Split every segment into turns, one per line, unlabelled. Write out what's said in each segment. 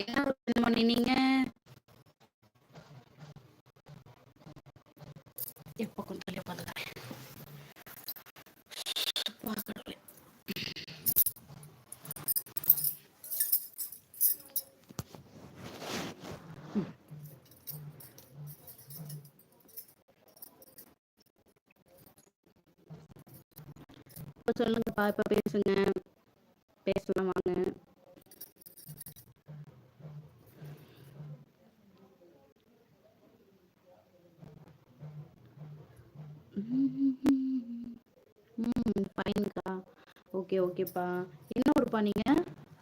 என்ன பண்ணினீங்க? எப்போ கொஞ்சம் பார்த்துக்கிறேன். இப்போ சொல்லுங்கப்பா, இப்போ பேசுங்க, பேசலாம் வாங்க. ஃபைன்க்கா. ஓகே ஓகேப்பா. என்ன ஊருப்பா நீங்க?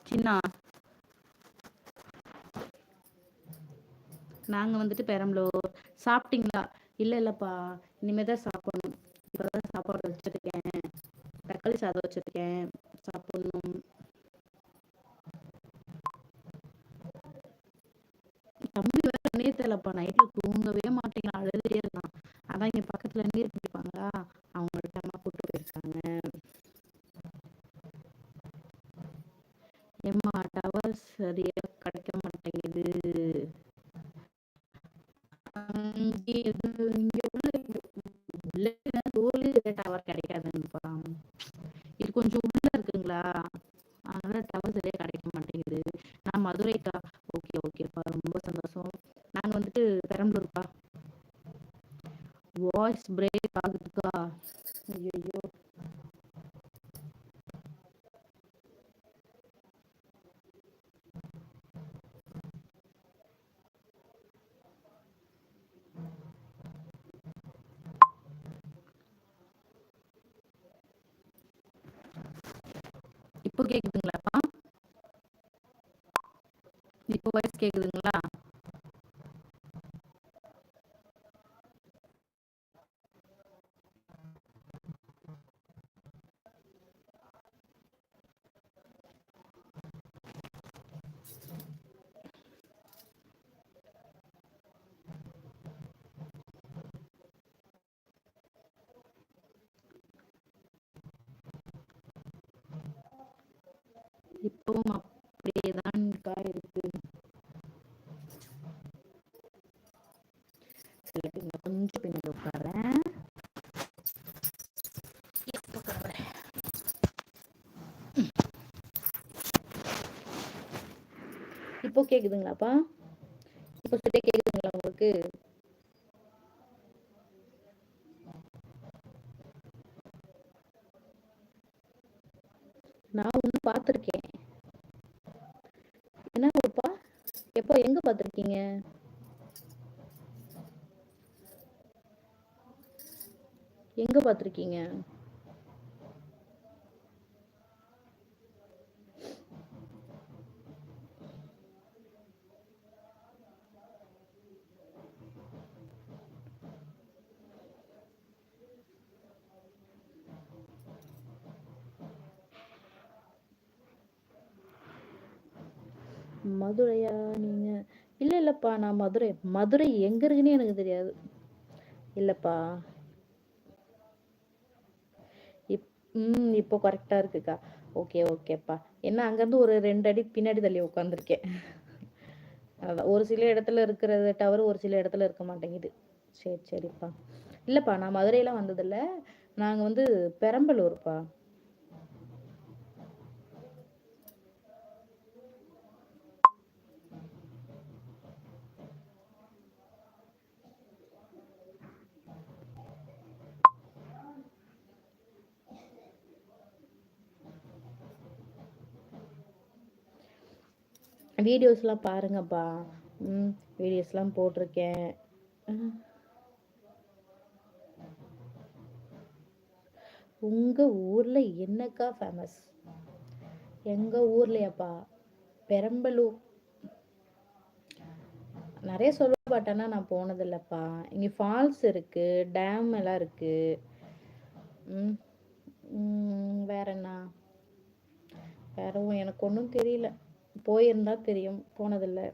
சின்ன நாங்கள் வந்துட்டு பெரம்பலூர். சாப்பிட்டீங்களா? இல்லைப்பா, இனிமேல் தான் சாப்பிடணும். இப்போ தான் சாப்பாடு வச்சுருக்கேன், தக்காளி சாதம் வச்சுருக்கேன், சாப்பிடணும். தம்பி வேற நேரத்துலப்பா நைட்டில் தூங்கவே மாட்டேங்கிறான், அழுதுகிட்டே இருக்கான். அதான் இங்கே பக்கத்தில் நீர் பிடிப்பாங்களா, அவங்கள்ட்ட அம்மா கூப்பிட்டு போயிருக்காங்க. ஏம்மா டவர் சரியாக கிடைக்க மாட்டேங்குது. இங்கே உள்ள தோல் டவர் கிடைக்காதுங்கப்பா. இது கொஞ்சம் உள்ள இருக்குங்களா, அதனால டவர் சரியாக கிடைக்க மாட்டேங்குது. நான் மதுரைக்கா. ஓகே ஓகேப்பா, ரொம்ப சந்தோஷம். நாங்கள் வந்துட்டு பெரம்பலூர்ப்பா. Voice break ஆகுதுக்கா. ஐயோ, இப்போ கேக்குதுங்களாப்பா? இப்போ வாய்ஸ் கேக்குதுங்களா? இப்பவும் அப்படியே தான்க்கா இருக்கு. கொஞ்சம் பின்னாடி உட்காரேன். இப்போ கேக்குதுங்களாப்பா? இப்போ சரியா கேக்குதுங்களா உங்களுக்கு? நான் ஒன்று பார்த்துருக்கேன். என்ன ஊருப்பா? எப்போ எங்க பார்த்துருக்கீங்க? எங்க பார்த்துருக்கீங்க? மதுரையா நீங்க? இல்லப்பா, நான் மதுரை. மதுரை எங்க இருக்குன்னு எனக்கு தெரியாது. இல்லப்பா. இப்போ கரெக்டா இருக்குக்கா. ஓகே ஓகேப்பா. என்ன அங்கேருந்து ஒரு 2 அடி பின்னாடி தள்ளி உட்காந்துருக்கேன். அதான் ஒரு சில இடத்துல இருக்கிற டவர் ஒரு சில இடத்துல இருக்க மாட்டேங்குது. சரி சரிப்பா. இல்லப்பா, நான் மதுரையெல்லாம் வந்ததில்ல. நாங்க வந்து பெரம்பலூர்ப்பா. வீடியோஸ்லாம் பாருங்கப்பா. வீடியோஸ்லாம் போட்டிருக்கேன். உங்க ஊர்ல என்னக்கா ஃபேமஸ்? எங்க ஊர்லயாப்பா? பெரம்பலூர். நிறைய சொல்ல மாட்டேன்னா நான் போனதில்லப்பா. இங்கே ஃபால்ஸ் இருக்கு, டேம் எல்லாம் இருக்கு. வேற என்ன? வேறவும் எனக்கு ஒன்றும் தெரியல. போயிருந்தா தெரியும், போனதில்லை.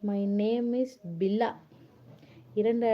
My name is Billa. 2